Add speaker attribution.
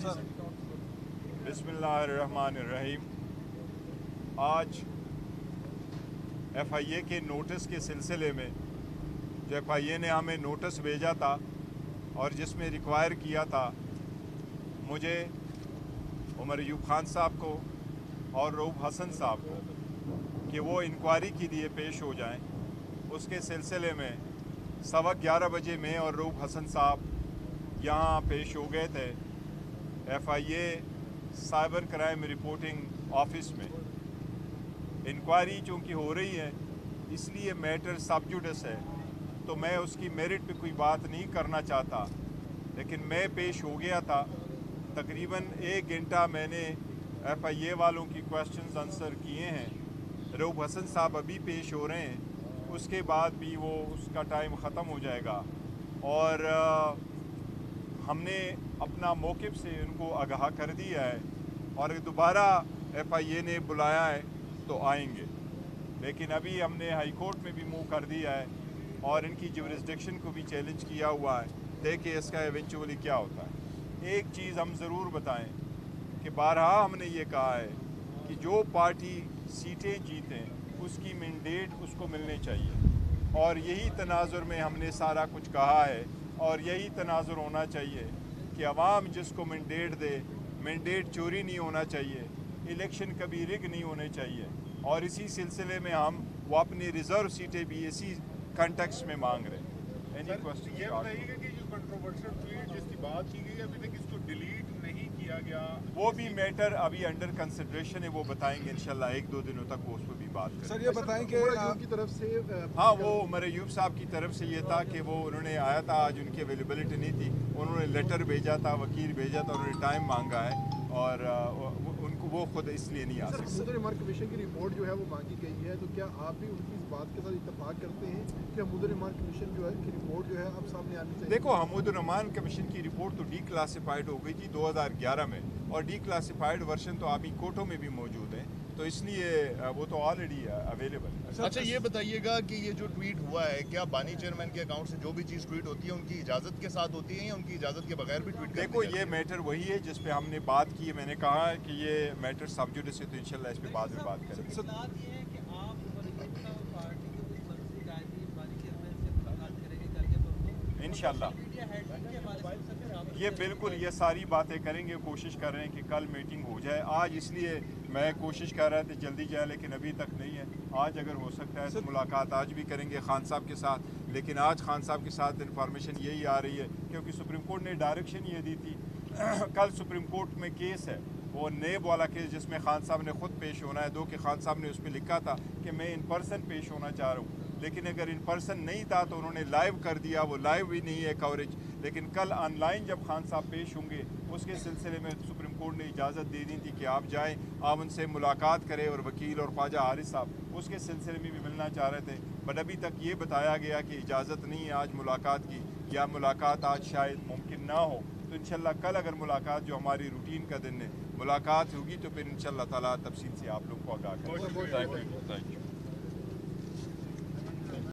Speaker 1: बिस्मिल्लाहिर्रहमानिर्रहीम। आज FIA के नोटिस के सिलसिले में जो FIA ने हमें नोटिस भेजा था और जिसमें रिक्वायर किया था मुझे, उमर अयूब खान साहब को और रऊफ हसन साहब को कि वो इंक्वायरी के लिए पेश हो जाएं, उसके सिलसिले में 11:15 बजे में और रऊफ हसन साहब यहाँ पेश हो गए थे FIA cyber crime reporting office में। इंक्वायरी चूँकि हो रही है इसलिए मैटर सब जुडिस है, तो मैं उसकी मेरिट पे कोई बात नहीं करना चाहता, लेकिन मैं पेश हो गया था। तकरीबन 1 घंटा मैंने FIA वालों की क्वेश्चंस आंसर किए हैं। रऊफ हसन साहब अभी पेश हो रहे हैं, उसके बाद भी वो उसका टाइम ख़त्म हो जाएगा और हमने अपना मौक़िफ़ से उनको आगाह कर दिया है और दोबारा FIA ने बुलाया है तो आएंगे। लेकिन अभी हमने हाई कोर्ट में भी मूव कर दिया है और इनकी जुरिस्डिक्शन को भी चैलेंज किया हुआ है। देखिए इसका इवेंचुअली क्या होता है। एक चीज़ हम ज़रूर बताएं कि बारहा हमने ये कहा है कि जो पार्टी सीटें जीतें उसकी मैंडेट उसको मिलनी चाहिए और यही तनाजुर में हमने सारा कुछ कहा है और यही तनाजुर होना चाहिए कि अवाम जिसको मैंडेट दे, मैंडेट चोरी नहीं होना चाहिए, इलेक्शन कभी रिग नहीं होने चाहिए और इसी सिलसिले में हम वो अपनी रिज़र्व सीटें भी इसी कंटेक्स्ट में मांग रहे हैं।
Speaker 2: ये बताइएगा कि जो कंट्रोवर्शियल ट्वीट जिसकी बात की गई अभी तक इसको डिलीट नहीं किया गया,
Speaker 1: वो भी मैटर अभी अंडर कंसिडरेशन है, वो बताएंगे इंशाल्लाह 1-2 दिनों तक वो उस पर भी बात करें।
Speaker 3: सर ये बताएं कि
Speaker 2: की तरफ से
Speaker 1: हाँ, वो उमर अयूब साहब की तरफ से ये था कि वो उन्होंने आया था, आज उनकी अवेलेबिलिटी नहीं थी, उन्होंने लेटर भेजा था, वकील भेजा था, उन्होंने टाइम मांगा है और उनको वो खुद इसलिए नहीं आ सकते।
Speaker 2: मुद्दे मार्ग कमीशन की रिपोर्ट जो है वो मांगी गई है, तो क्या आप भी उनकी इस बात के साथ इत्तेफाक करते हैं कि मुद्दे मार्ग कमीशन जो है की रिपोर्ट जो है अब सामने आनी चाहिए?
Speaker 1: देखो, हमूदुर्रहमान कमीशन की रिपोर्ट तो डीक्लासिफाइड हो गई थी 2011 में और डीक्लासिफाइड वर्जन तो अभी कोर्टों में भी मौजूद है, तो इसलिए वो तो ऑलरेडी अवेलेबल है।
Speaker 4: अच्छा ये बताइएगा कि ये जो ट्वीट हुआ है, क्या बानी चेयरमैन के अकाउंट से जो भी चीज़ ट्वीट होती है उनकी इजाज़त के साथ होती है या उनकी इजाज़त के बगैर भी ट्वीट?
Speaker 1: देखो, ये मैटर वही है जिस पे हमने बात की है। मैंने कहा है कि ये मैटर सब जुडिस है, तो इंशाल्लाह इस पे बाद में बात करेंगे। इंशाल्लाह ये बिल्कुल ये सारी बातें करेंगे, कोशिश कर रहे हैं कि कल मीटिंग हो जाए। आज इसलिए मैं कोशिश कर रहा था जल्दी जाए, लेकिन अभी तक नहीं है। आज अगर हो सकता है तो मुलाकात आज भी करेंगे खान साहब के साथ, लेकिन आज खान साहब के साथ इन्फॉर्मेशन यही आ रही है क्योंकि सुप्रीम कोर्ट ने डायरेक्शन ये दी थी कल सुप्रीम कोर्ट में केस है, वो नेब वाला केस जिसमें खान साहब ने खुद पेश होना है, दो कि खान साहब ने उस पर लिखा था कि मैं इन पर्सन पेश होना चाह रहा हूँ, लेकिन अगर इन पर्सन नहीं था तो उन्होंने लाइव कर दिया, वो लाइव भी नहीं है कवरेज। लेकिन कल ऑनलाइन जब खान साहब पेश होंगे उसके सिलसिले में सुप्रीम कोर्ट ने इजाज़त दे दी थी कि आप जाएं, आप उनसे मुलाकात करें और वकील और ख्वाजा हारिस साहब उसके सिलसिले में भी मिलना चाह रहे थे, बट अभी तक ये बताया गया कि इजाज़त नहीं है आज मुलाकात की, या मुलाकात आज शायद मुमकिन ना हो। तो इंशाल्लाह कल अगर मुलाकात जो हमारी रूटीन का दिन है मुलाकात होगी तो फिर इंशाल्लाह ताला तफसील से आप लोग को आगाह करेंगे।
Speaker 4: Thank you.